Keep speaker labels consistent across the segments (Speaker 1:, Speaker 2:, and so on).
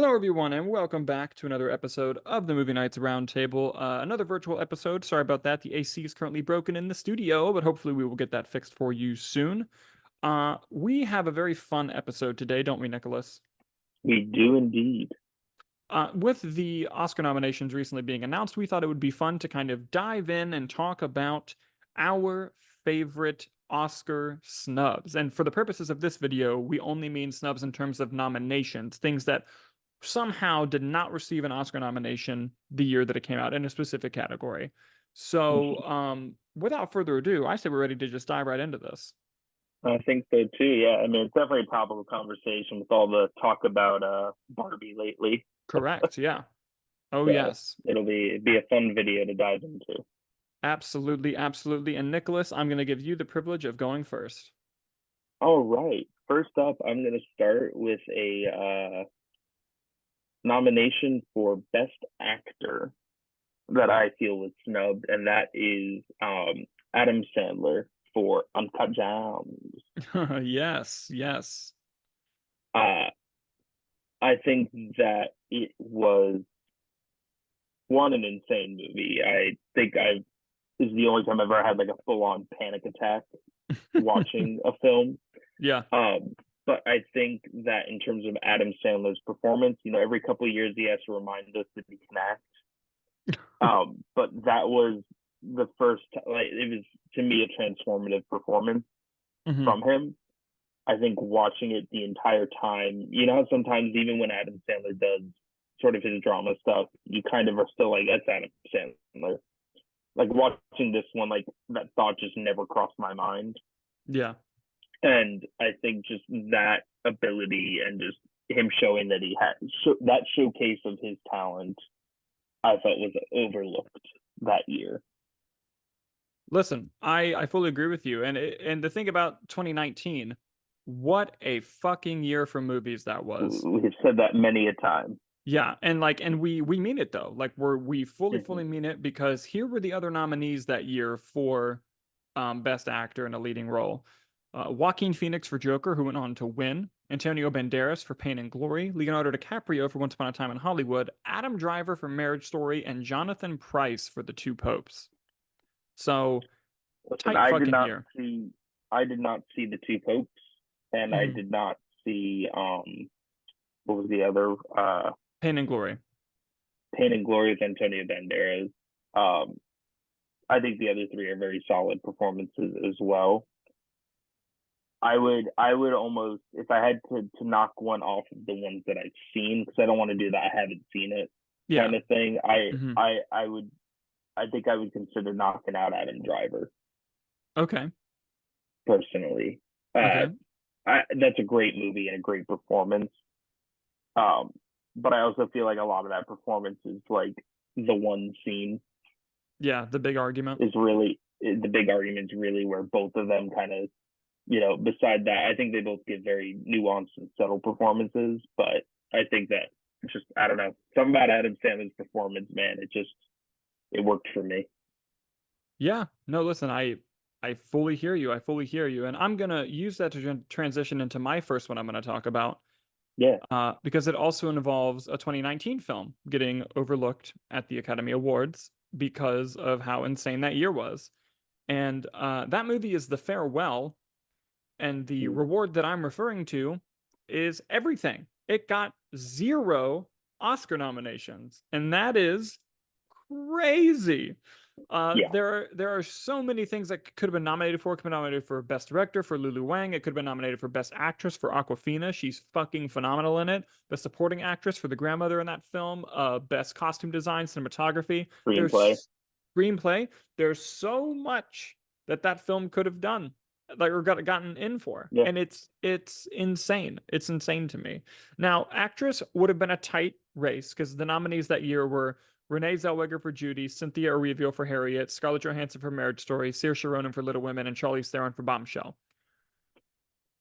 Speaker 1: Hello, everyone, and welcome back to another episode of the Movie Knights Roundtable. Another virtual episode. Sorry about that. The AC is currently broken in the studio, but hopefully we will get that fixed for you soon. We have a very fun episode today, don't we, Nicholas?
Speaker 2: We do indeed.
Speaker 1: With the Oscar nominations recently being announced, we thought it would be fun to kind of dive in and talk about our favorite Oscar snubs. And for the purposes of this video, we only mean snubs in terms of nominations, things that somehow did not receive an Oscar nomination the year that it came out in a specific category. So, without further ado, I say we're ready to just dive right into this.
Speaker 2: I think so too. Yeah, I mean it's definitely a topical conversation with all the talk about Barbie lately.
Speaker 1: Correct. Yeah. Oh,
Speaker 2: So
Speaker 1: yes.
Speaker 2: it'd be a fun video to dive into.
Speaker 1: Absolutely. Absolutely. And Nicholas, I'm going to give you the privilege of going first.
Speaker 2: All right. First up, I'm gonna start with a nomination for Best Actor that I feel was snubbed, and that is Adam Sandler for Uncut Gems.
Speaker 1: Yes. Yes.
Speaker 2: Uh, I think that it was an insane movie. I think I This is the only time I've ever had like a full on panic attack watching a film.
Speaker 1: Yeah.
Speaker 2: But I think that in terms of Adam Sandler's performance, every couple of years he has to remind us that he can act. But that was the first, like, it was to me a transformative performance
Speaker 1: Hmm.
Speaker 2: from him. I think watching it the entire time, how sometimes even when Adam Sandler does sort of his drama stuff, you kind of are still like, that's Adam Sandler. Like watching this one, like that thought just never crossed my mind.
Speaker 1: Yeah.
Speaker 2: And I think just that ability and just him showing that he had that showcase of his talent, I thought was overlooked that year.
Speaker 1: Listen, I fully agree with you. And the thing about 2019, what a fucking year for movies that was.
Speaker 2: We've said that many a time.
Speaker 1: Yeah, and we mean it though. Like we fully
Speaker 2: Mm-hmm.
Speaker 1: mean it because here were the other nominees that year for Best Actor in a Leading Role. Joaquin Phoenix for Joker, who went on to win. Antonio Banderas for Pain and Glory. Leonardo DiCaprio for Once Upon a Time in Hollywood. Adam Driver for Marriage Story, and Jonathan Pryce for The Two Popes. So
Speaker 2: Listen,
Speaker 1: tight fucking year.
Speaker 2: I did not see the two popes, and I
Speaker 1: Hmm.
Speaker 2: did not see what was the other
Speaker 1: Pain and Glory.
Speaker 2: Pain and Glory with Antonio Banderas. Um, I think the other three are very solid performances as well. I would almost, if I had to knock one off of the ones that I've seen, because I don't want to do that, I haven't seen it kind
Speaker 1: Yeah.
Speaker 2: of thing.
Speaker 1: Hmm.
Speaker 2: I think I would consider knocking out Adam Driver
Speaker 1: Okay.
Speaker 2: personally. Uh,
Speaker 1: Okay.
Speaker 2: that's a great movie and a great performance. Um, but I also feel like a lot of that performance is like the one scene
Speaker 1: Yeah, the big argument.
Speaker 2: is really the big argument is really where both of them kind of, beside that, I think they both give very nuanced and subtle performances. But I think that just, I don't know, something about Adam Sandler's performance, man, it worked for me.
Speaker 1: Yeah. No, listen, I fully hear you. I fully hear you. And I'm gonna use that to transition into my first one I'm gonna talk about.
Speaker 2: Yeah.
Speaker 1: Because it also involves a 2019 film getting overlooked at the Academy Awards because of how insane that year was. And that movie is The Farewell, and the reward that I'm referring to is everything. It got zero Oscar nominations, and that is crazy.
Speaker 2: Yeah.
Speaker 1: There are so many things that could have been nominated for. It could have been nominated for Best Director for Lulu Wang. It could have been nominated for Best Actress for Awkwafina. She's fucking phenomenal in it. Best Supporting Actress for the grandmother in that film. Best Costume Design, Cinematography.
Speaker 2: Screenplay.
Speaker 1: There's screenplay. There's so much that that film could have done, like, or gotten in for,
Speaker 2: Yeah.
Speaker 1: and it's insane. It's insane to me. Now, actress would have been a tight race because the nominees that year were Renee Zellweger for Judy, Cynthia Erivo for Harriet, Scarlett Johansson for Marriage Story, Saoirse Ronan for Little Women, and Charlize Theron for Bombshell.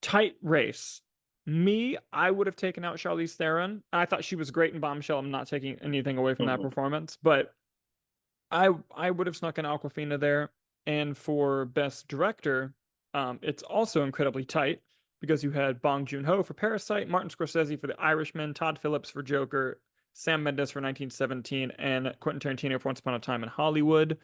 Speaker 1: Tight race. Me, I would have taken out Charlize Theron. I thought she was great in Bombshell. I'm not taking anything away from that
Speaker 2: Mm-hmm.
Speaker 1: performance, but I would have snuck in Awkwafina there. And for Best Director, it's also incredibly tight because you had Bong Joon-ho for Parasite, Martin Scorsese for The Irishman, Todd Phillips for Joker, Sam Mendes for 1917, and Quentin Tarantino for Once Upon a Time in Hollywood.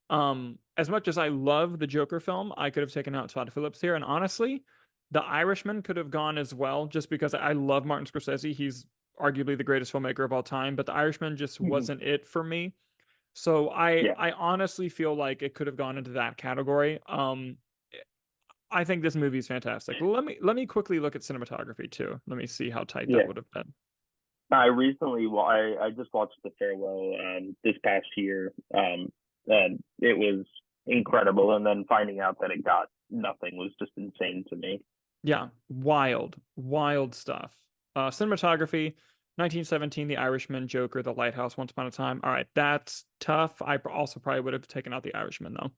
Speaker 1: As much as I love the Joker film, I could have taken out Todd Phillips here, and honestly, The Irishman could have gone as well, just because I love Martin Scorsese. He's arguably the greatest filmmaker of all time, but The Irishman just wasn't it for me. So
Speaker 2: Yeah.
Speaker 1: I honestly feel like it could have gone into that category. I think this movie is fantastic. Let me quickly look at cinematography too. Let me see how tight that
Speaker 2: Yeah.
Speaker 1: would have been.
Speaker 2: I recently, well, I just watched The Farewell this past year, and it was incredible. And then finding out that it got nothing was just insane to me.
Speaker 1: Yeah, wild stuff. Cinematography, 1917, The Irishman, Joker, The Lighthouse, Once Upon a Time. All right, that's tough. I also probably would have taken out The Irishman though.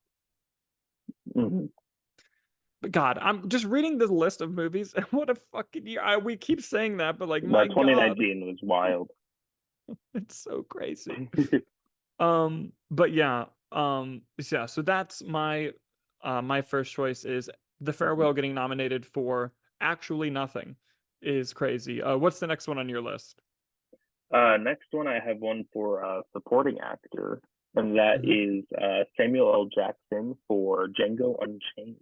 Speaker 2: Mm-hmm.
Speaker 1: But God, I'm just reading this list of movies. What a fucking year! We keep saying that, but like, my
Speaker 2: But
Speaker 1: God,
Speaker 2: 2019 was wild.
Speaker 1: it's so crazy. But yeah, yeah. So that's my first choice is The Farewell getting nominated for actually nothing is crazy. What's the next one on your list?
Speaker 2: Next one, I have one for supporting actor, and that
Speaker 1: Mhm.
Speaker 2: is Samuel L. Jackson for Django Unchained.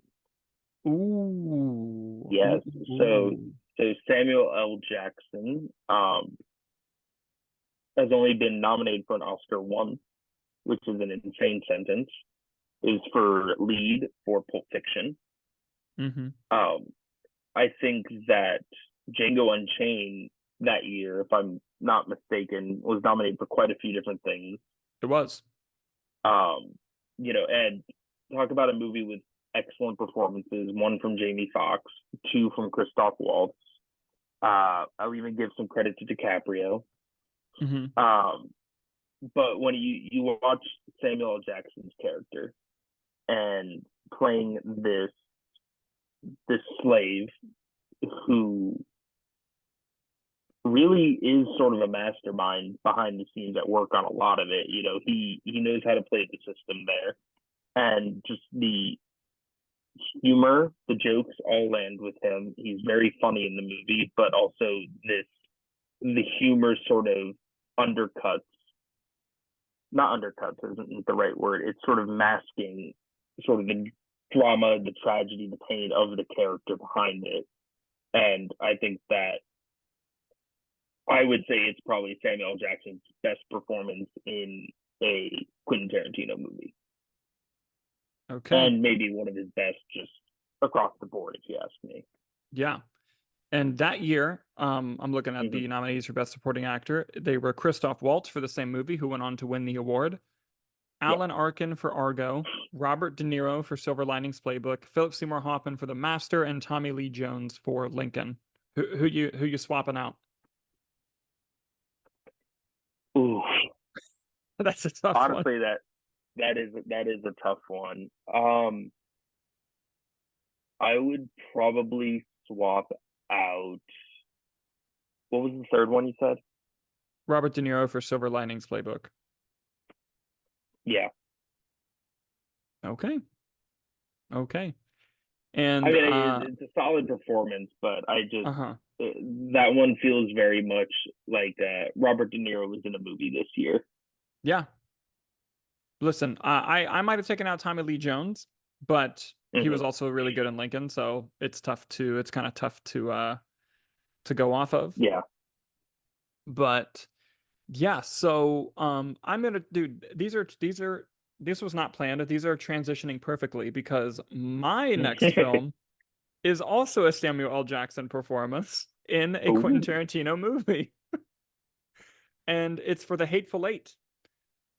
Speaker 1: Ooh,
Speaker 2: Yes.
Speaker 1: ooh,
Speaker 2: So
Speaker 1: ooh.
Speaker 2: so Samuel L. Jackson has only been nominated for an Oscar once, which is an insane sentence. Is for lead for Pulp Fiction.
Speaker 1: Mhm.
Speaker 2: Um, I think that Django Unchained that year, if I'm not mistaken, was nominated for quite a few different things.
Speaker 1: It was.
Speaker 2: Um, and talk about a movie with excellent performances, one from Jamie Foxx, two from Christoph Waltz. I'll even give some credit to DiCaprio.
Speaker 1: Mhm.
Speaker 2: Um, but when you watch Samuel L. Jackson's character and playing this slave who really is sort of a mastermind behind the scenes at work on a lot of it. He knows how to play the system there, and just the humor, the jokes all land with him. He's very funny in the movie, but also the humor sort of undercuts, not undercuts isn't the right word. It's sort of masking sort of the drama, the tragedy, the pain of the character behind it. And I think that I would say it's probably Samuel Jackson's best performance in a Quentin Tarantino movie,
Speaker 1: Okay.
Speaker 2: and maybe one of his best just across the board, if you ask me.
Speaker 1: Yeah. And that year, I'm looking at
Speaker 2: Mm-hmm.
Speaker 1: the nominees for Best Supporting Actor. They were Christoph Waltz for the same movie, who went on to win the award.
Speaker 2: Yeah.
Speaker 1: Alan Arkin for Argo, Robert De Niro for Silver Linings Playbook, Philip Seymour Hoffman for The Master, and Tommy Lee Jones for Lincoln. Who you swapping out?
Speaker 2: Ooh,
Speaker 1: That's a tough one.
Speaker 2: honestly, that is a tough one. I would probably swap out. What was the third one you said?
Speaker 1: Robert De Niro for Silver Linings Playbook.
Speaker 2: Yeah.
Speaker 1: Okay. Okay.
Speaker 2: I
Speaker 1: And
Speaker 2: mean, it's a solid performance, but
Speaker 1: uh-huh.
Speaker 2: that one feels very much like Robert De Niro was in a movie this year.
Speaker 1: Yeah. Listen, I might have taken out Tommy Lee Jones, but he was
Speaker 2: Mm-hmm.
Speaker 1: also really good in Lincoln, so it's kind of tough to go off of.
Speaker 2: Yeah.
Speaker 1: But yeah, so I'm gonna do this was not planned. These are transitioning perfectly because my next film is also a Samuel L. Jackson performance in a Quentin
Speaker 2: Ooh.
Speaker 1: Tarantino movie, and it's for The Hateful Eight.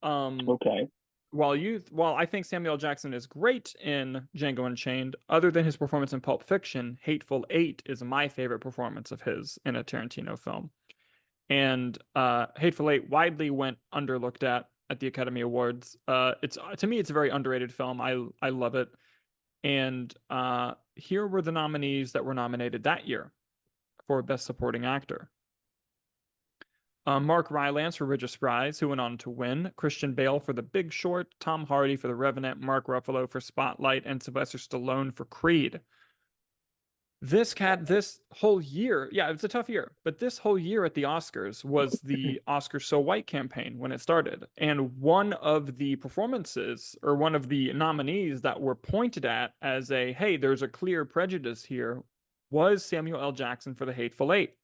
Speaker 1: Um,
Speaker 2: Okay.
Speaker 1: while I think Samuel L. Jackson is great in Django Unchained, other than his performance in Pulp Fiction, Hateful Eight is my favorite performance of his in a Tarantino film. And Hateful Eight widely went underlooked at the Academy Awards. It's to me, it's a very underrated film. I love it. And here were the nominees that were nominated that year for Best Supporting Actor. Mark Rylance for Bridge of Spies, who went on to win. Christian Bale for The Big Short. Tom Hardy for The Revenant. Mark Ruffalo for Spotlight, and Sylvester Stallone for Creed. this whole year, yeah, it's a tough year, but this whole year at the Oscars was the Oscar So White campaign when it started. And one of the performances or one of the nominees that were pointed at as a, hey, there's a clear prejudice here was Samuel L. Jackson for The Hateful Eight.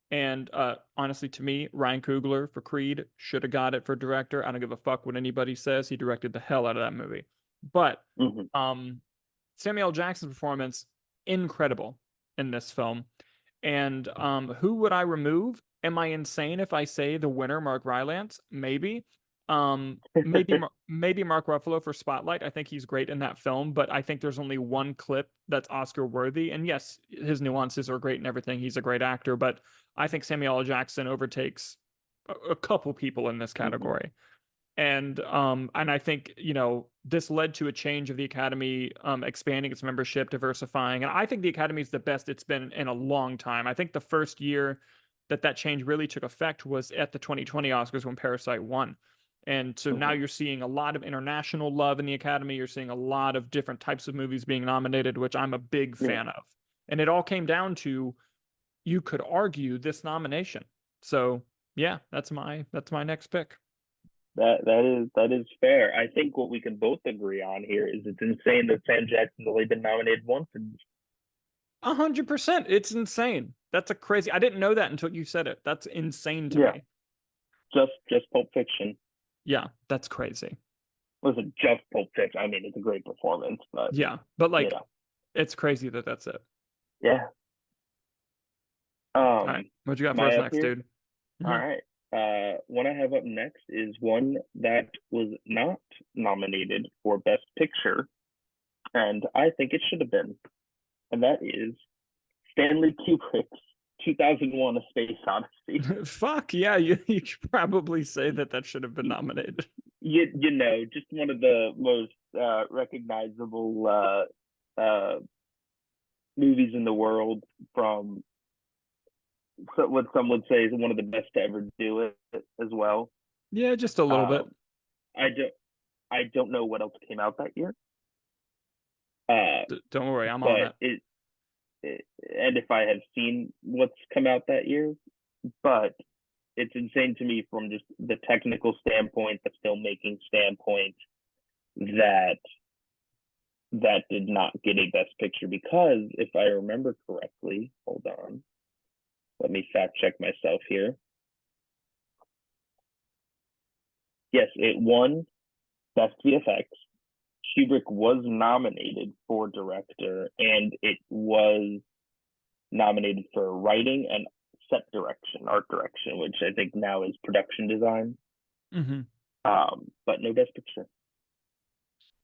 Speaker 1: And honestly, to me, Ryan Coogler for Creed should have got it for director. I don't give a fuck what anybody says. He directed the hell out of that movie. But
Speaker 2: Hmm.
Speaker 1: Samuel L. Jackson's performance, incredible in this film. And who would I remove? Am I insane if I say the winner, Mark Rylance? Maybe. Maybe Mark Ruffalo for Spotlight. I think he's great in that film, but I think there's only one clip that's Oscar worthy. And yes, his nuances are great and everything. He's a great actor, but I think Samuel L. Jackson overtakes a couple people in this
Speaker 2: Hmm.
Speaker 1: category. And I think, this led to a change of the Academy, expanding its membership, diversifying. And I think the Academy is the best it's been in a long time. I think the first year that change really took effect was at the 2020 Oscars when Parasite won. And so now
Speaker 2: Hmm.
Speaker 1: you're seeing a lot of international love in the Academy. You're seeing a lot of different types of movies being nominated, which I'm a big
Speaker 2: Yeah,
Speaker 1: fan of. And it all came down to, you could argue, this nomination. So yeah, that's my next pick.
Speaker 2: that is fair. I think what we can both agree on here is it's insane that Sam Jackson's only been nominated once, and
Speaker 1: 100%. It's insane. That's a crazy. I didn't know that until you said it. That's insane to
Speaker 2: yeah,
Speaker 1: me.
Speaker 2: just Pulp Fiction.
Speaker 1: Yeah, that's crazy.
Speaker 2: Listen, just Pulp Fiction. I mean, it's a great performance, but
Speaker 1: Yeah, but
Speaker 2: you
Speaker 1: like,
Speaker 2: know,
Speaker 1: it's crazy that that's it.
Speaker 2: yeah.
Speaker 1: All right,
Speaker 2: Um,
Speaker 1: what you got
Speaker 2: am
Speaker 1: for us
Speaker 2: I up
Speaker 1: next,
Speaker 2: here?
Speaker 1: dude?
Speaker 2: All
Speaker 1: Mhm.
Speaker 2: right. One I have up next is one that was not nominated for Best Picture, and I think it should have been, and that is Stanley Kubrick's 2001: A Space Odyssey.
Speaker 1: Fuck yeah, you could probably say that should have been nominated.
Speaker 2: Just one of the most recognizable movies in the world from what some would say is one of the best to ever do it as well.
Speaker 1: Yeah, just a little bit.
Speaker 2: Um, I don't I don't know what else came out that year. Uh,
Speaker 1: Don't worry, I'm on
Speaker 2: but
Speaker 1: it.
Speaker 2: and if I have seen what's come out that year, but it's insane to me from just the technical standpoint, the filmmaking standpoint, that that did not get a Best Picture because if I remember correctly, hold on, let me fact check myself here. Yes, it won Best VFX. Kubrick was nominated for director, and it was nominated for writing and set direction, art direction, which I think now is production design.
Speaker 1: Hmm.
Speaker 2: But no Best Picture.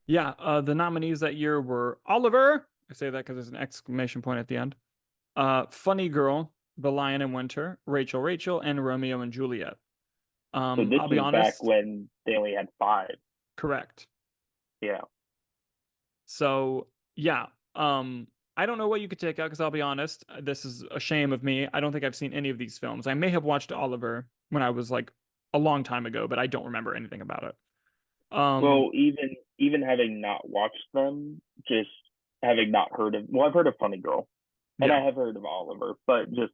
Speaker 1: Yeah, the nominees that year were Oliver. I say that because there's an exclamation point at the end. Funny Girl, The Lion in Winter, Rachel, and Romeo and Juliet.
Speaker 2: So this
Speaker 1: I'll be
Speaker 2: was back
Speaker 1: honest,
Speaker 2: when they only had five.
Speaker 1: correct.
Speaker 2: Yeah.
Speaker 1: So yeah, I don't know what you could take out because I'll be honest, this is a shame of me. I don't think I've seen any of these films. I may have watched Oliver when I was like a long time ago, but I don't remember anything about it. Um,
Speaker 2: Well, even having not watched them, just having not heard of I've heard of Funny Girl, and
Speaker 1: yeah.
Speaker 2: I have heard of Oliver, but just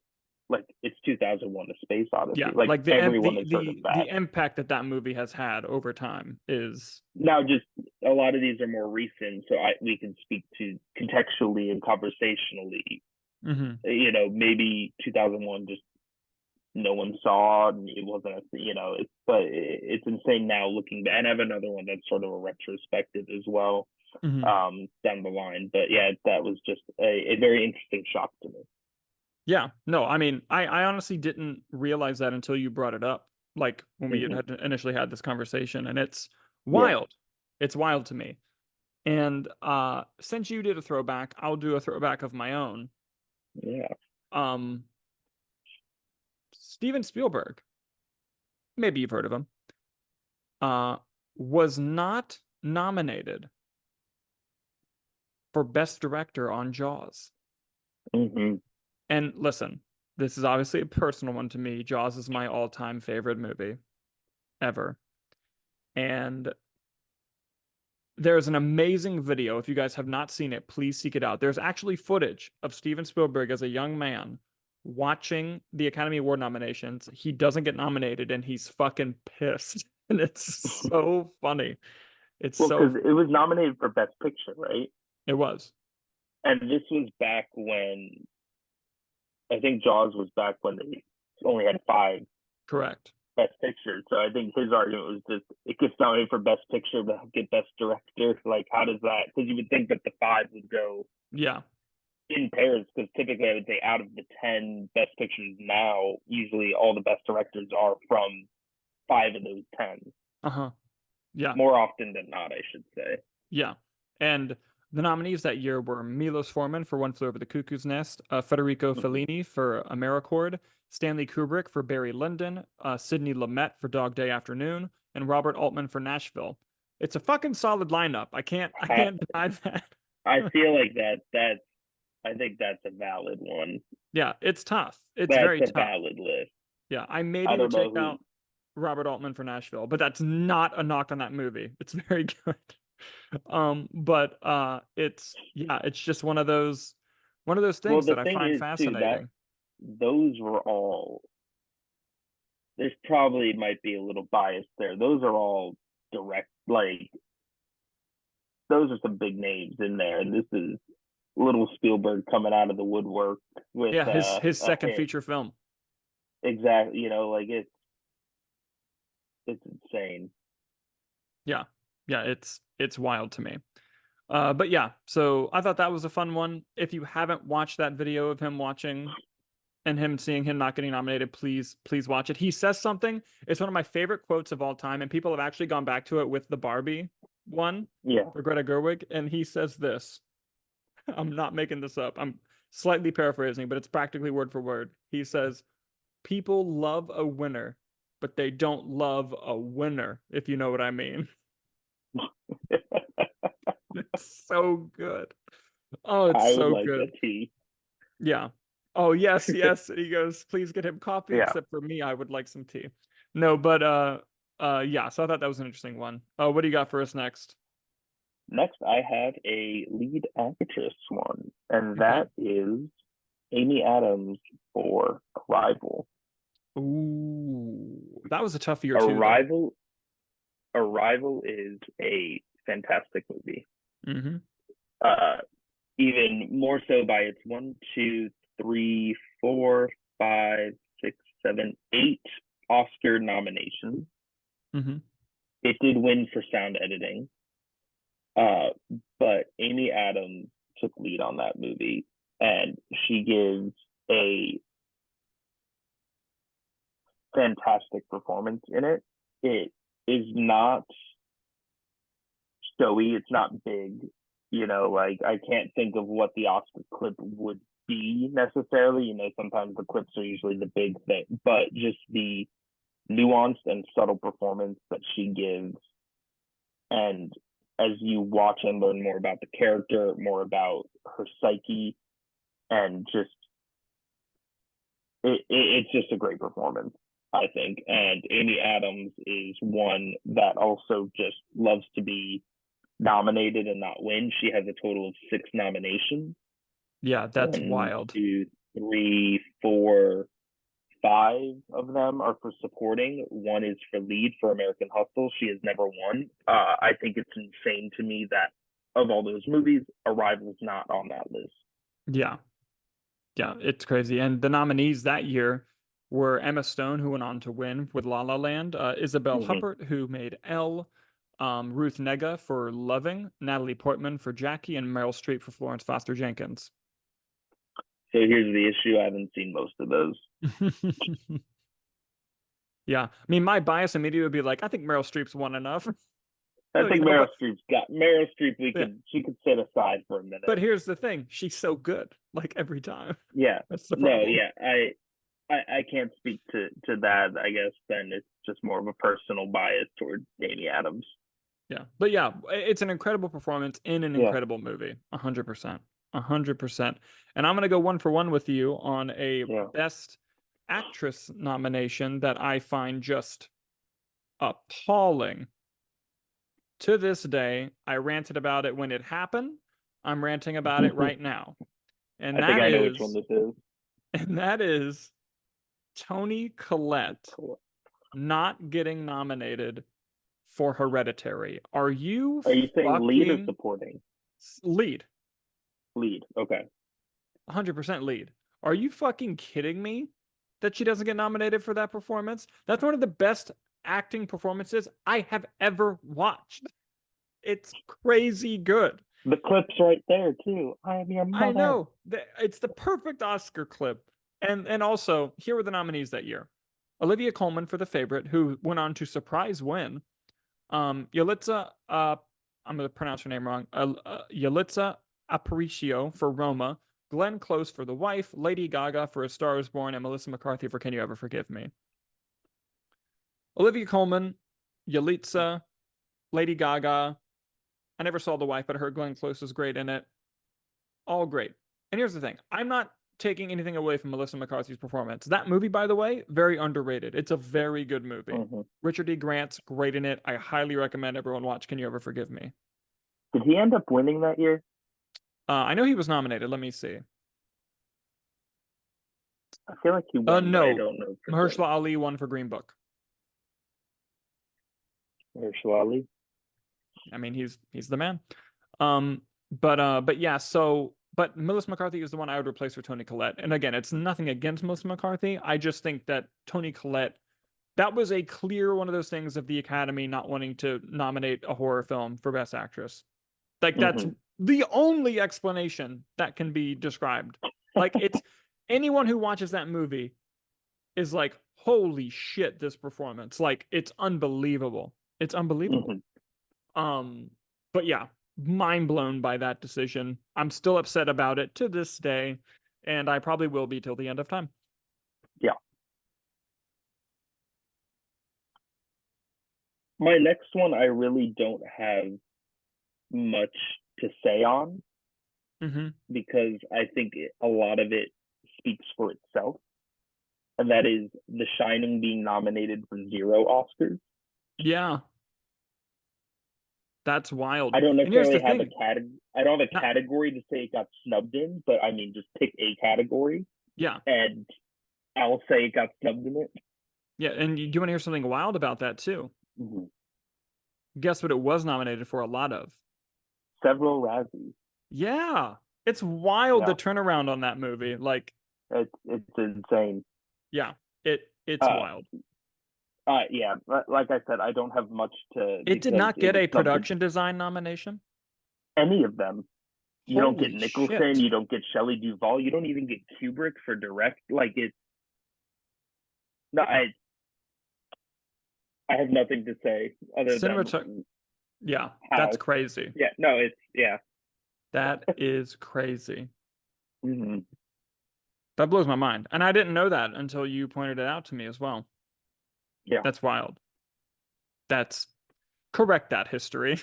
Speaker 2: like it's 2001: A Space Odyssey.
Speaker 1: Yeah,
Speaker 2: Like
Speaker 1: like
Speaker 2: everyone
Speaker 1: the
Speaker 2: has heard of
Speaker 1: the
Speaker 2: that.
Speaker 1: the impact that movie has had over time is
Speaker 2: Now, just a lot of these are more recent, so we can speak to contextually and conversationally.
Speaker 1: mhm.
Speaker 2: Maybe 2001 just no one saw and it wasn't but it's insane now looking back. And I have another one that's sort of a retrospective as well
Speaker 1: Mhm.
Speaker 2: down the line. But yeah, that was just a very interesting shock to me.
Speaker 1: Yeah, no, I mean, I honestly didn't realize that until you brought it up, like when we
Speaker 2: Hmm.
Speaker 1: had initially had this conversation, and it's
Speaker 2: Yeah,
Speaker 1: wild. It's wild to me. And since you did a throwback, I'll do a throwback of my own.
Speaker 2: yeah.
Speaker 1: Um, Steven Spielberg, maybe you've heard of him, uh, was not nominated for Best Director on Jaws.
Speaker 2: Hmm.
Speaker 1: And listen, this is obviously a personal one to me. Jaws is my all-time favorite movie ever. And There's an amazing video. If you guys have not seen it, please seek it out. There's actually footage of Steven Spielberg as a young man watching the Academy Award nominations. He doesn't get nominated and he's fucking pissed. And it's so funny. It's
Speaker 2: Well,
Speaker 1: so
Speaker 2: because it was nominated for Best Picture, right?
Speaker 1: it was.
Speaker 2: And this was back when I think Jaws was back when they only had 5
Speaker 1: Correct.
Speaker 2: Best Picture. So I think his argument was just it gets nominated for Best Picture, but get Best Director. Like, how does that? Because you would think that the 5 would go
Speaker 1: Yeah.
Speaker 2: in pairs. Because typically, I would say out of the 10 Best Pictures now, usually all the Best Directors are from 5 of those 10.
Speaker 1: Uh-huh. Yeah.
Speaker 2: More often than not, I should say.
Speaker 1: Yeah. And the nominees that year were Milos Forman for One Flew Over the Cuckoo's Nest, Federico Fellini for AmeriCorps, Stanley Kubrick for Barry Lyndon, Sidney Lumet for Dog Day Afternoon, and Robert Altman for Nashville. It's a fucking solid lineup. I can't deny that.
Speaker 2: I feel like that's I think that's a valid one.
Speaker 1: Yeah, it's tough. It's
Speaker 2: That's
Speaker 1: very
Speaker 2: a
Speaker 1: tough.
Speaker 2: valid list.
Speaker 1: Yeah, I maybe
Speaker 2: I
Speaker 1: would
Speaker 2: don't know
Speaker 1: take
Speaker 2: who.
Speaker 1: out Robert Altman for Nashville, but that's not a knock on that movie. It's very good. But it's just one of those
Speaker 2: Well,
Speaker 1: things
Speaker 2: the
Speaker 1: that I
Speaker 2: thing
Speaker 1: find
Speaker 2: is too that
Speaker 1: fascinating.
Speaker 2: those were all. There's probably might be a little bias there. Those are all direct, like those are some big names in there, and this is little Spielberg coming out of the woodwork with
Speaker 1: Yeah, his
Speaker 2: a
Speaker 1: second
Speaker 2: hit.
Speaker 1: feature film.
Speaker 2: Exactly, like it's insane.
Speaker 1: Yeah. Yeah, it's wild to me. But yeah, so I thought that was a fun one. If you haven't watched that video of him watching and him seeing him not getting nominated, please watch it. He says something. It's one of my favorite quotes of all time, and people have actually gone back to it with the Barbie one
Speaker 2: Yeah,
Speaker 1: for Greta Gerwig, and he says this. I'm not making this up. I'm slightly paraphrasing, but it's practically word for word. He says, "People love a winner, but they don't love a winner, if you know what I mean." It's so good. Oh, it's
Speaker 2: I would
Speaker 1: so
Speaker 2: like a
Speaker 1: good.
Speaker 2: tea.
Speaker 1: Yeah. Oh, yes, yes. And he goes, "Please get him coffee,
Speaker 2: Yeah.
Speaker 1: except for me, I would like some tea." No, but yeah, so I thought that was an interesting one. What do you got for us next?
Speaker 2: Next, I have a lead actress one, and
Speaker 1: Okay.
Speaker 2: that is Amy Adams for Arrival.
Speaker 1: Ooh, that was a tough year too, though.
Speaker 2: Arrival, Arrival is a fantastic movie.
Speaker 1: Mm-hmm.
Speaker 2: Uh, Even more so by its 1, 2, 3, 4, 5, 6, 7, 8 Oscar nominations.
Speaker 1: Mm-hmm.
Speaker 2: It did win for sound editing, uh, but Amy Adams took lead on that movie, and she gives a fantastic performance in it. It is not showy. It's not big. Like I can't think of what the Oscar clip would be necessarily. Sometimes the clips are usually the big thing, but just the nuanced and subtle performance that she gives. And as you watch and learn more about the character, more about her psyche, and just it's just a great performance, I think. And Amy Adams is one that also just loves to be nominated and not win. She has a total of 6 nominations.
Speaker 1: Yeah, that's
Speaker 2: 1,
Speaker 1: wild.
Speaker 2: 2, 3, 4, 5 of them are for supporting. 1 is for lead for American Hustle. She has never won. I think it's insane to me that of all those movies, Arrival's not on that list.
Speaker 1: Yeah. Yeah, it's crazy. And the nominees that year were Emma Stone, who went on to win with La La Land, Isabel
Speaker 2: Mm-hmm.
Speaker 1: Huppert, who made Elle, Ruth Negga for Loving, Natalie Portman for Jackie, and Meryl Streep for Florence Foster Jenkins.
Speaker 2: So here's the issue. I haven't seen most of those.
Speaker 1: Yeah. I mean, my bias immediately would be like, I think Meryl Streep's won enough.
Speaker 2: I think Meryl
Speaker 1: But
Speaker 2: Streep's got Meryl Streep.
Speaker 1: yeah.
Speaker 2: She could sit aside for a minute.
Speaker 1: But here's the thing: she's so good, like every time.
Speaker 2: Yeah.
Speaker 1: That's the
Speaker 2: No.
Speaker 1: problem.
Speaker 2: Yeah. I can't speak to that. I guess then it's just more of a personal bias toward Amy Adams.
Speaker 1: Yeah, but yeah, it's an incredible performance in an
Speaker 2: Yeah.
Speaker 1: incredible movie. 100%, 100%. And I'm gonna go one for one with you on a
Speaker 2: Yeah.
Speaker 1: Best Actress nomination that I find just appalling. To this day, I ranted about it when it happened. I'm ranting about it right now. And
Speaker 2: I think
Speaker 1: that
Speaker 2: I know which one
Speaker 1: is,
Speaker 2: this is.
Speaker 1: and that is Toni Collette
Speaker 2: Cool.
Speaker 1: not getting nominated for Hereditary. Are you
Speaker 2: Are you saying lead or
Speaker 1: fucking
Speaker 2: supporting?
Speaker 1: lead?
Speaker 2: Lead. Okay.
Speaker 1: 100% lead. Are you fucking kidding me that she doesn't get nominated for that performance? That's one of the best acting performances I have ever watched. It's crazy good.
Speaker 2: The clip's right there too. I am your
Speaker 1: I
Speaker 2: mother.
Speaker 1: know. It's the perfect Oscar clip. And also, here were the nominees that year. Olivia Colman for The Favorite, who went on to surprise win. Yalitza, I'm going to pronounce her name wrong. Yalitza Aparicio for Roma, Glenn Close for The Wife, Lady Gaga for A Star Is Born, and Melissa McCarthy for Can You Ever Forgive Me? Olivia Colman, Yalitza, Lady Gaga. I never saw The Wife, but I heard Glenn Close was great in it. All great. And here's the thing. I'm not taking anything away from Melissa McCarthy's performance. That movie, by the way, very underrated. It's a very good movie.
Speaker 2: Mhm.
Speaker 1: Richard E. Grant's great in it. I highly recommend everyone watch Can You Ever Forgive Me?
Speaker 2: Did he end up winning that year?
Speaker 1: I know he was nominated. Let me see.
Speaker 2: I feel like he won, but I
Speaker 1: No.
Speaker 2: don't know for
Speaker 1: Mahershala
Speaker 2: sure.
Speaker 1: Ali won for Green Book.
Speaker 2: Mahershala Ali.
Speaker 1: I mean, he's the man. But yeah, but Melissa McCarthy is the one I would replace for Toni Collette. And again, it's nothing against Melissa McCarthy. I just think that Toni Collette, that was a clear one of those things of the Academy not wanting to nominate a horror film for Best Actress. Like that's
Speaker 2: Mhm.
Speaker 1: the only explanation that can be described. Like it's anyone who watches that movie is like, holy shit, this performance. Like it's unbelievable. It's unbelievable.
Speaker 2: Mhm.
Speaker 1: Um, but yeah, mind blown by that decision. I'm still upset about it to this day, and I probably will be till the end of time.
Speaker 2: Yeah. My next one, I really don't have much to say on
Speaker 1: Mm-hmm.
Speaker 2: because I think a lot of it speaks for itself, and that is The Shining being nominated for 0 Oscars.
Speaker 1: Yeah, that's wild.
Speaker 2: I don't
Speaker 1: And here's
Speaker 2: necessarily
Speaker 1: the
Speaker 2: have a
Speaker 1: thing.
Speaker 2: I don't have a
Speaker 1: Not,
Speaker 2: category to say it got snubbed in, but I mean, just pick a category,
Speaker 1: yeah,
Speaker 2: and I'll say it got snubbed in it.
Speaker 1: yeah. And you do want to hear something wild about that too?
Speaker 2: Mm-hmm.
Speaker 1: Guess what it was nominated for a lot of?
Speaker 2: Several Razzies.
Speaker 1: Yeah, it's wild the
Speaker 2: Yeah,
Speaker 1: turnaround on that movie. Like,
Speaker 2: it's insane.
Speaker 1: yeah, it's
Speaker 2: Uh,
Speaker 1: wild.
Speaker 2: yeah, like I said, I don't have much to
Speaker 1: It did
Speaker 2: because
Speaker 1: not
Speaker 2: it
Speaker 1: get
Speaker 2: was
Speaker 1: a
Speaker 2: snubbed in
Speaker 1: production design nomination.
Speaker 2: any of them. You don't get
Speaker 1: Holy
Speaker 2: Nicholson,
Speaker 1: shit.
Speaker 2: you don't get Shelley Duvall, you don't even get Kubrick for direct. Like it's no, I have nothing to say other
Speaker 1: Cinematography.
Speaker 2: than
Speaker 1: Yeah, that's
Speaker 2: how.
Speaker 1: crazy.
Speaker 2: Yeah, no, it's yeah.
Speaker 1: That is crazy.
Speaker 2: Mm-hmm.
Speaker 1: That blows my mind. And I didn't know that until you pointed it out to me as well.
Speaker 2: Yeah,
Speaker 1: That's wild. That's correct that history.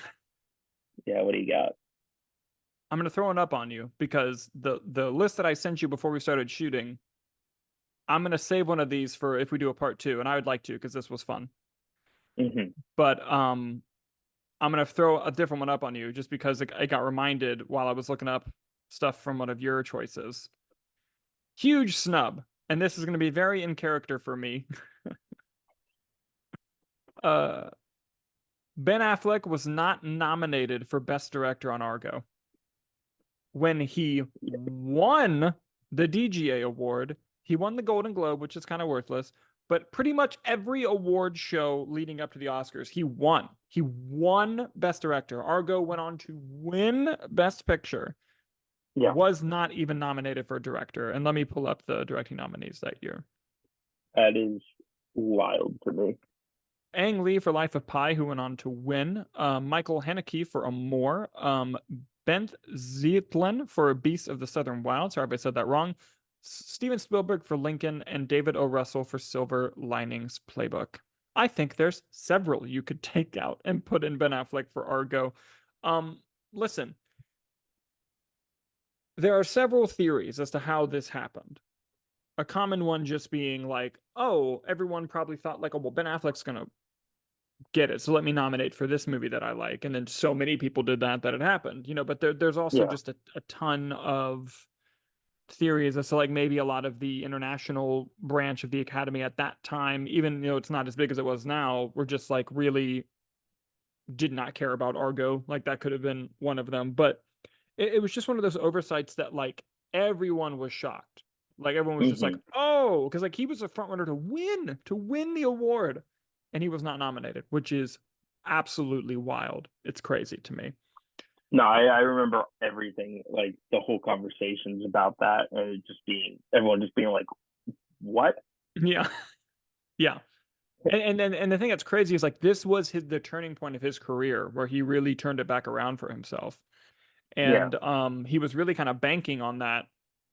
Speaker 2: yeah. What do you got?
Speaker 1: I'm gonna throw it up on you because the list that I sent you before we started shooting, I'm gonna save one of these for if we do a part two, and I would like to because this was fun.
Speaker 2: Mm-hmm.
Speaker 1: But I'm gonna throw a different one up on you just because I got reminded while I was looking up stuff from one of your choices. Huge snub, and this is gonna be very in character for me. uh Ben Affleck was not nominated for Best Director on Argo. When he won the DGA award, he won the Golden Globe, which is kind of worthless, but pretty much every award show leading up to the Oscars, he won. He won Best Director. Argo went on to win Best Picture,
Speaker 2: Yeah,
Speaker 1: was not even nominated for Director. And let me pull up the directing nominees that year.
Speaker 2: that is wild to me.
Speaker 1: Ang Lee for Life of Pi, who went on to win. Michael Haneke for Amore. Bent Zeitlin for Beasts of the Southern Wild. Sorry if I said that wrong. Steven Spielberg for Lincoln, and David O. Russell for Silver Linings Playbook. I think there's several you could take out and put in Ben Affleck for Argo. Listen, there are several theories as to how this happened. A common one just being like, oh, everyone probably thought like, oh, well, Ben Affleck's gonna get it. So let me nominate for this movie that I like. And then so many people did that it happened, but there's also
Speaker 2: Yeah.
Speaker 1: just a ton of theories as to like maybe a lot of the international branch of the Academy at that time, even it's not as big as it was now, were just like really did not care about Argo. Like that could have been one of them. But it was just one of those oversights that like everyone was shocked. Like everyone was just like,
Speaker 2: Hmm.
Speaker 1: oh, because like he was a front runner to win the award, and he was not nominated, which is absolutely wild. It's crazy to me.
Speaker 2: No, I remember everything, like the whole conversations about that, and it just being everyone just being like, "What?"
Speaker 1: Yeah, yeah. And the thing that's crazy is like this was the turning point of his career where he really turned it back around for himself.
Speaker 2: Yeah,
Speaker 1: And he was really kind of banking on that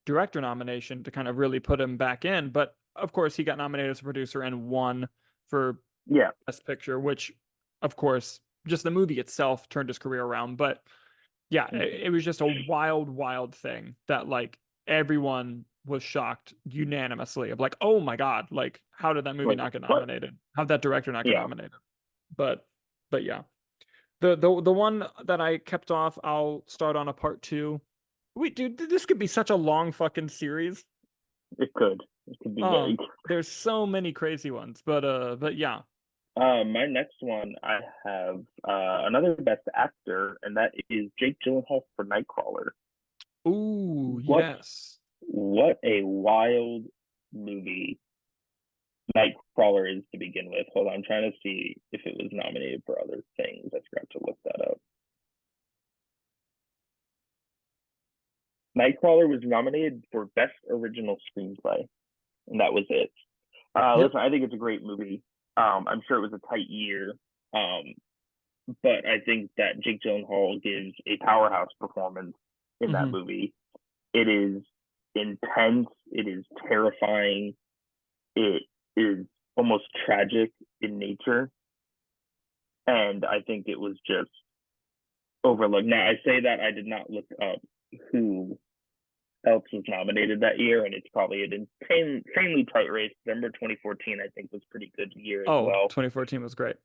Speaker 1: director nomination to kind of really put him back in. But of course, he got nominated as a producer and won for
Speaker 2: yeah.
Speaker 1: Best Picture, which, of course, just the movie itself turned his career around. But yeah, it
Speaker 2: Hmm.
Speaker 1: was just a wild, wild thing that like everyone was shocked unanimously of like, oh my God, like how did that movie
Speaker 2: Like
Speaker 1: not get
Speaker 2: what?
Speaker 1: nominated? How'd that director not get
Speaker 2: Yeah.
Speaker 1: nominated? But yeah. The one that I kept off, I'll start on a part two. Wait, dude, this could be such a long fucking series.
Speaker 2: It could. It could be very.
Speaker 1: There's so many crazy ones, but yeah.
Speaker 2: My next one, I have another Best Actor, and that is Jake Gyllenhaal for Nightcrawler.
Speaker 1: Ooh,
Speaker 2: What
Speaker 1: yes.
Speaker 2: what a wild movie Nightcrawler is to begin with. Hold on, I'm trying to see if it was nominated for other things. I forgot to look that up. Nightcrawler was nominated for Best Original Screenplay, and that was it.
Speaker 1: Yep.
Speaker 2: Listen, I think it's a great movie. I'm sure it was a tight year, um, but I think that Jake Gyllenhaal gives a powerhouse performance in that
Speaker 1: Hmm.
Speaker 2: movie. It is intense. It is terrifying. It is almost tragic in nature, and I think it was just overlooked. Now, I say that I did not look up who else was nominated that year, and it's probably an insanely tight race. December 2014, I think, was a pretty good year as
Speaker 1: Oh,
Speaker 2: well.
Speaker 1: 2014 was great.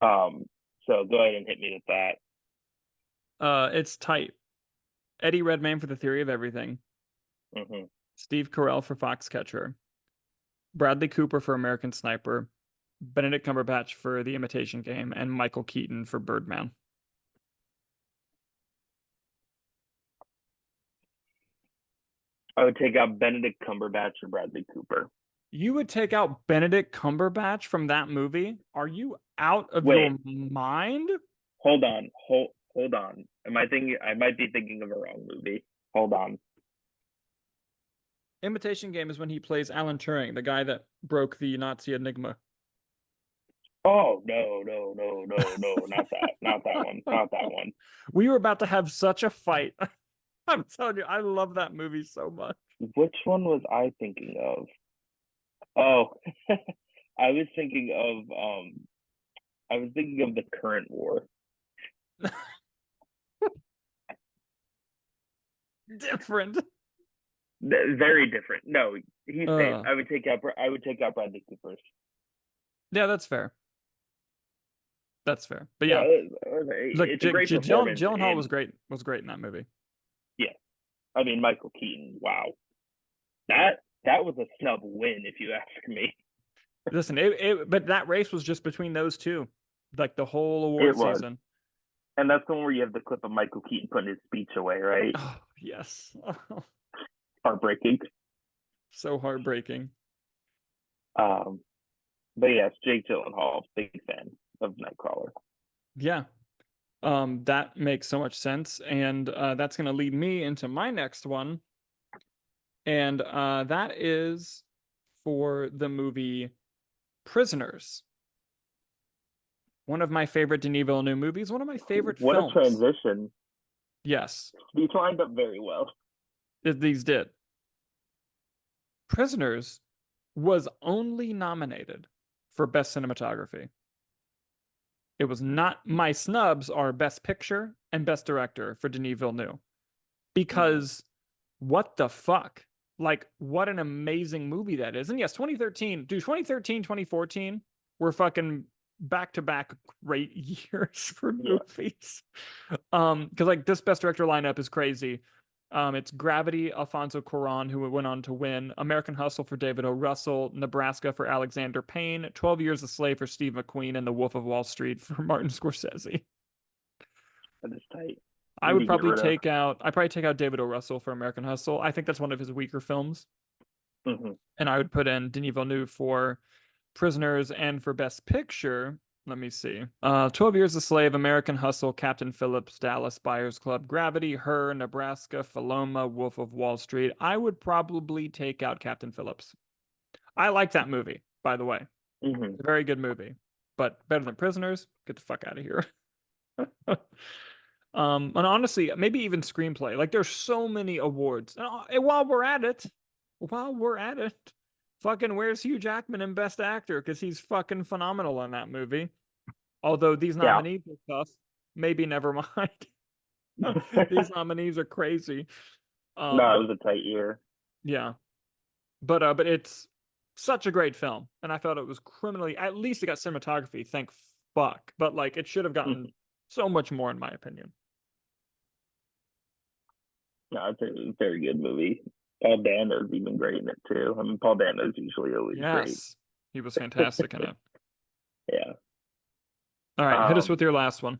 Speaker 2: Um, so go ahead and hit me with that.
Speaker 1: It's tight. Eddie Redmayne for The Theory of Everything,
Speaker 2: Hmm.
Speaker 1: Steve Carell for Foxcatcher, Bradley Cooper for American Sniper, Benedict Cumberbatch for The Imitation Game, and Michael Keaton for Birdman.
Speaker 2: I would take out Benedict Cumberbatch or Bradley Cooper.
Speaker 1: You would take out Benedict Cumberbatch from that movie? Are you out of
Speaker 2: Wait,
Speaker 1: your mind?
Speaker 2: hold on. Am I thinking? I might be thinking of a wrong movie. Hold on.
Speaker 1: Imitation Game is when he plays Alan Turing, the guy that broke the Nazi enigma.
Speaker 2: Oh no, not that, not that one, not that one.
Speaker 1: We were about to have such a fight. I'm telling you, I love that movie so much.
Speaker 2: Which one was I thinking of? Oh, I was thinking of I was thinking of the current war.
Speaker 1: Different.
Speaker 2: Very different. No, he's safe.
Speaker 1: Uh,
Speaker 2: I would take out Bradley Cooper.
Speaker 1: yeah, that's fair. That's fair. But
Speaker 2: Yeah,
Speaker 1: yeah, look,
Speaker 2: it's a great performance,
Speaker 1: Gyllenhaal
Speaker 2: and
Speaker 1: was great in that movie.
Speaker 2: yeah, I mean Michael Keaton. Wow, that was a snub win, if you ask me.
Speaker 1: Listen, but that race was just between those two, like the whole
Speaker 2: It
Speaker 1: award
Speaker 2: was,
Speaker 1: season.
Speaker 2: and that's the one where you have the clip of Michael Keaton putting his speech away, right?
Speaker 1: Oh, yes.
Speaker 2: Heartbreaking.
Speaker 1: So heartbreaking.
Speaker 2: Um, but yes, Jake Gyllenhaal, big fan of Nightcrawler.
Speaker 1: Yeah. That makes so much sense. And that's going to lead me into my next one. And that is for the movie Prisoners. One of my favorite Denis Villeneuve movies, one of my favorite
Speaker 2: What a
Speaker 1: films.
Speaker 2: transition!
Speaker 1: Yes,
Speaker 2: These lined up very well.
Speaker 1: these did. Prisoners was only nominated for Best Cinematography. It was not, my snubs are Best Picture and Best Director for Denis Villeneuve.
Speaker 2: Mm-hmm.
Speaker 1: Because what the fuck? Like, what an amazing movie that is. And yes, 2013, dude, 2013, 2014 were fucking back-to-back great years for
Speaker 2: Yeah.
Speaker 1: movies. Because like this best director lineup is crazy. It's Gravity, Alfonso Cuarón, who went on to win, American Hustle for David O. Russell, Nebraska for Alexander Payne, 12 Years a Slave for Steve McQueen, and The Wolf of Wall Street for Martin Scorsese.
Speaker 2: That is tight.
Speaker 1: I
Speaker 2: Who do
Speaker 1: would
Speaker 2: you get
Speaker 1: probably
Speaker 2: rid of?
Speaker 1: take out I'd probably take out David O. Russell for American Hustle. I think that's one of his weaker films.
Speaker 2: Hmm.
Speaker 1: And I would put in Denis Villeneuve for Prisoners and for Best Picture. Let me see. 12 Years a Slave, American Hustle, Captain Phillips, Dallas Buyers Club, Gravity, Her, Nebraska, Paloma, Wolf of Wall Street. I would probably take out Captain Phillips. I like that movie, by the way.
Speaker 2: Hmm.
Speaker 1: It's a very good movie, but better than Prisoners. Get the fuck out of here. And honestly, maybe even screenplay. Like there's so many awards. And while we're at it, fucking where's Hugh Jackman in Best Actor? Because he's fucking phenomenal in that movie. Although these
Speaker 2: Yeah.
Speaker 1: nominees are tough, maybe never mind. These nominees are crazy.
Speaker 2: No, it
Speaker 1: Um,
Speaker 2: was a tight year.
Speaker 1: yeah, but it's such a great film, and I felt it was criminally. At least it got cinematography. Thank fuck. But like, it should have gotten so much more, in my opinion.
Speaker 2: No, it's a very good movie. Paul Dano's even great in it too. I mean, Paul Dano's usually always great.
Speaker 1: Yes, he was fantastic in it.
Speaker 2: Yeah.
Speaker 1: All right, hit us with
Speaker 2: Um,
Speaker 1: your last one.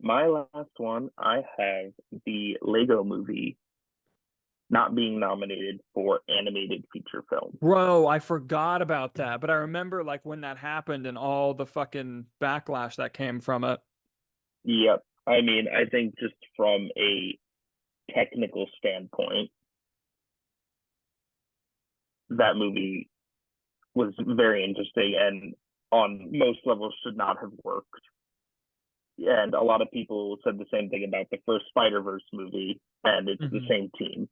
Speaker 2: my last one, I have the Lego Movie not being nominated for animated feature film.
Speaker 1: Bro, I forgot about that, but I remember like when that happened and all the fucking backlash that came from it.
Speaker 2: Yep. I mean, I think just from a technical standpoint, that movie was very interesting and on most levels should not have worked. And a lot of people said the same thing about the first Spider-Verse movie, and it's the
Speaker 1: Hmm.
Speaker 2: same team,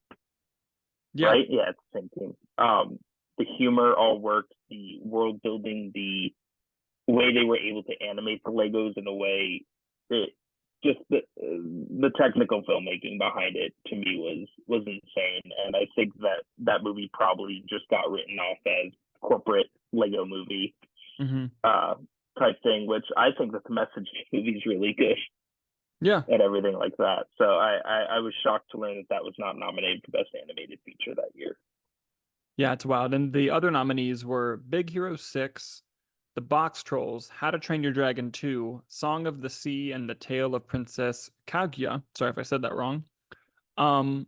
Speaker 1: Yeah.
Speaker 2: right? Yeah, it's the same team. The humor all worked, the world building, the way they were able to animate the Legos in a way that just the technical filmmaking behind it to me was insane, and I think that that movie probably just got written off as corporate Lego movie
Speaker 1: Hmm.
Speaker 2: uh, type thing, which I think that the message of the movie is really good
Speaker 1: Yeah.
Speaker 2: and everything like that. So I was shocked to learn that that was not nominated for best animated feature that year.
Speaker 1: Yeah, it's wild. And the other nominees were Big Hero 6, The Box Trolls, How to Train Your Dragon 2, Song of the Sea, and The Tale of Princess Kaguya. Sorry if I said that wrong. Um,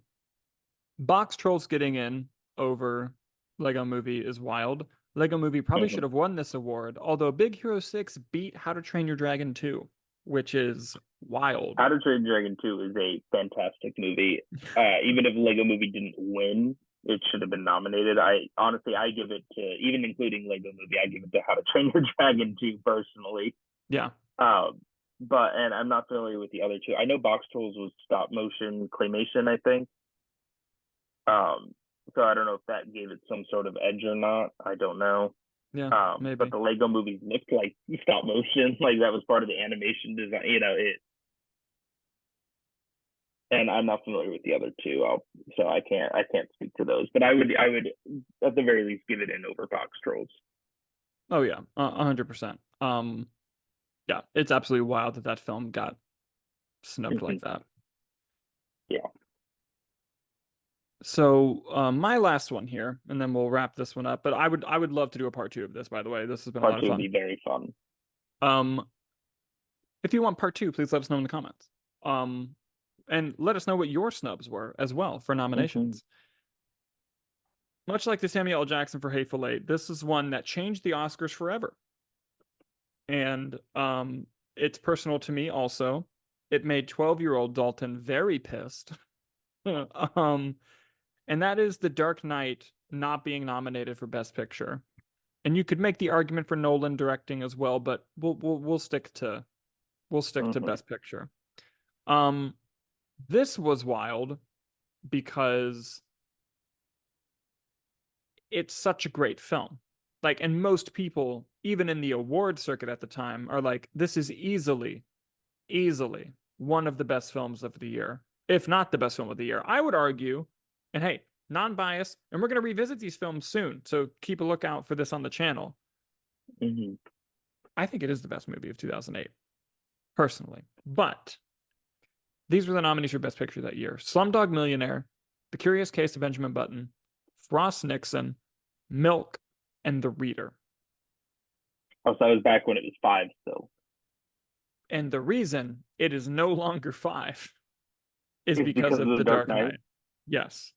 Speaker 1: Box Trolls getting in over Lego Movie is wild. Lego Movie probably should
Speaker 2: Mm-hmm.
Speaker 1: have won this award, although Big Hero 6 beat How to Train Your Dragon 2, which is wild.
Speaker 2: How to Train Your Dragon 2 is a fantastic movie. Even if Lego Movie didn't win, it should have been nominated. I honestly, I give it to, even including Lego Movie, I give it to How to Train Your Dragon 2 personally.
Speaker 1: Yeah.
Speaker 2: Um, and I'm not familiar with the other two. I know Box Trolls was stop motion claymation, I think. Um, so I don't know if that gave it some sort of edge or not. I don't know.
Speaker 1: Yeah,
Speaker 2: But
Speaker 1: maybe.
Speaker 2: the Lego movies looked like stop motion, like that was part of the animation design. And I'm not familiar with the other two, so I can't speak to those. But I would at the very least give it in over Box Trolls.
Speaker 1: Oh yeah, 100%. Yeah, it's absolutely wild that that film got snubbed like that.
Speaker 2: Yeah,
Speaker 1: So, my last one here, and then we'll wrap this one up. But I would love to do a part two of this, by the way. This has been a
Speaker 2: part
Speaker 1: lot of
Speaker 2: two would be
Speaker 1: fun.
Speaker 2: very fun.
Speaker 1: Um, if you want part two, please let us know in the comments. Um, and let us know what your snubs were as well for
Speaker 2: Mm-hmm.
Speaker 1: nominations. Much like the Samuel L. Jackson for Hateful Eight, this is one that changed the Oscars forever. And it's personal to me also. It made 12-year-old Dalton very pissed. Um, and that is The Dark Knight not being nominated for Best Picture. And you could make the argument for Nolan directing as well, but we'll stick to
Speaker 2: Mm-hmm.
Speaker 1: Best Picture. Um, this was wild because it's such a great film. Like, and most people, even in the award circuit at the time, are like, this is easily one of the best films of the year, if not the best film of the year. I would argue, and hey, non-biased, and we're going to revisit these films soon, so keep a lookout for this on the channel.
Speaker 2: Mm-hmm.
Speaker 1: I think it is the best movie of 2008, personally. But these were the nominees for Best Picture that year: Slumdog Millionaire, The Curious Case of Benjamin Button, Frost Nixon, Milk, and The Reader.
Speaker 2: Oh, so I was back when it was 5 still.
Speaker 1: And the reason it is no longer 5 is
Speaker 2: It's
Speaker 1: because
Speaker 2: because of
Speaker 1: of
Speaker 2: the
Speaker 1: The
Speaker 2: Dark
Speaker 1: Dark
Speaker 2: Knight.
Speaker 1: Knight. Yes.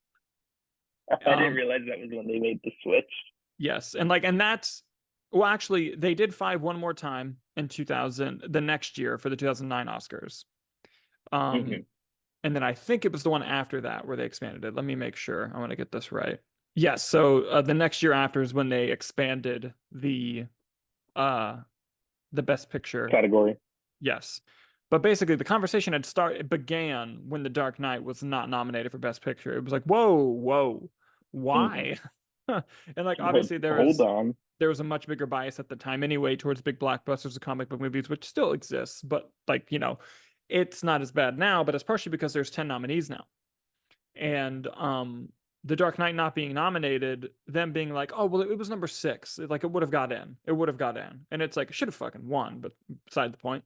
Speaker 2: I didn't realize that was when they made the switch.
Speaker 1: Yes. And that's, well, actually, they did 5 one more time in 2000, the next year for the 2009 Oscars.
Speaker 2: Mm-hmm.
Speaker 1: And then I think it was the one after that where they expanded it. Let me make sure. I want to get this right. Yes. So the next year after is when they expanded the Best Picture
Speaker 2: Category.
Speaker 1: Yes. But basically, the conversation it began when The Dark Knight was not nominated for Best Picture. It was like, whoa,
Speaker 2: Mm-hmm.
Speaker 1: why? And like,
Speaker 2: But
Speaker 1: obviously,
Speaker 2: hold on.
Speaker 1: there was a much bigger bias at the time anyway towards big blockbusters of comic book movies, which still exists, but like, it's not as bad now, but it's partially because there's 10 nominees now. And The Dark Knight not being nominated, them being like, oh, well, it was number 6. Like, it would have got in. It would have got in. And it's like, it should have fucking won, but beside the point.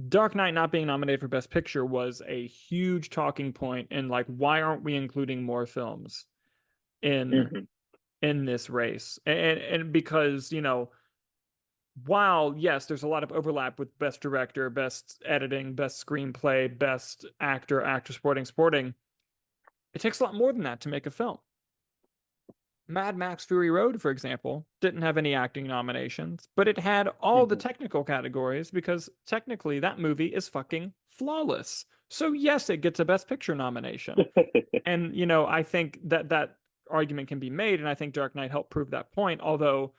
Speaker 1: Dark Knight not being nominated for Best Picture was a huge talking point in like, why aren't we including more films in
Speaker 2: Mm-hmm.
Speaker 1: in this race? And because, while yes, there's a lot of overlap with Best Director, Best Editing, Best Screenplay, Best Actor, Actor Supporting, it takes a lot more than that to make a film. Mad Max Fury Road, for example, didn't have any acting nominations, but it had all the
Speaker 2: Mm-hmm.
Speaker 1: technical categories because technically that movie is fucking flawless. So yes, it gets a Best Picture nomination. And, I think that argument can be made, and I think Dark Knight helped prove that point, although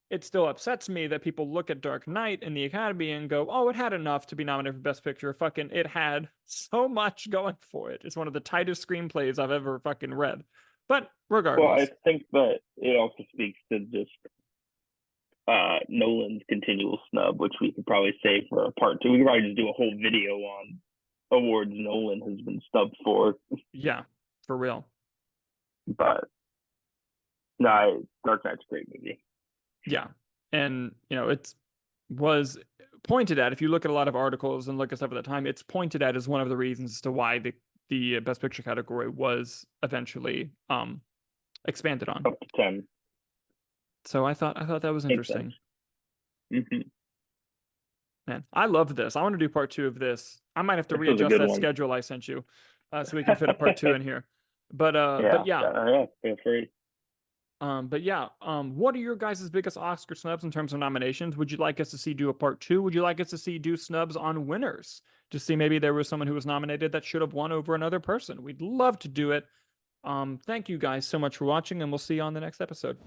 Speaker 1: it still upsets me that people look at Dark Knight in the Academy and go, oh, it had enough to be nominated for Best Picture. Fucking, it had so much going for it. It's one of the tightest screenplays I've ever fucking read. But
Speaker 2: Well, I
Speaker 1: regardless,
Speaker 2: think that it also speaks to just Nolan's continual snub, which we could probably save for a part 2. We could probably just do a whole video on awards Nolan has been snubbed for.
Speaker 1: yeah, for real.
Speaker 2: But no, Dark Knight's a great movie.
Speaker 1: Yeah. And, it was pointed at, if you look at a lot of articles and look at stuff at the time, it's pointed at as one of the reasons as to why the Best Picture category was eventually expanded on.
Speaker 2: Up to 10.
Speaker 1: So I thought that was interesting.
Speaker 2: Mm-hmm.
Speaker 1: Man, I love this. I want to do part 2 of this. I might have to
Speaker 2: This was a
Speaker 1: readjust
Speaker 2: good
Speaker 1: that
Speaker 2: one.
Speaker 1: schedule I sent you, so we can fit a part 2 in here. But
Speaker 2: yeah, feel free.
Speaker 1: What are your guys' biggest Oscar snubs in terms of nominations? Would you like us to see do a part 2? Would you like us to see do snubs on winners? To see maybe there was someone who was nominated that should have won over another person. We'd love to do it. Thank you guys so much for watching, and we'll see you on the next episode.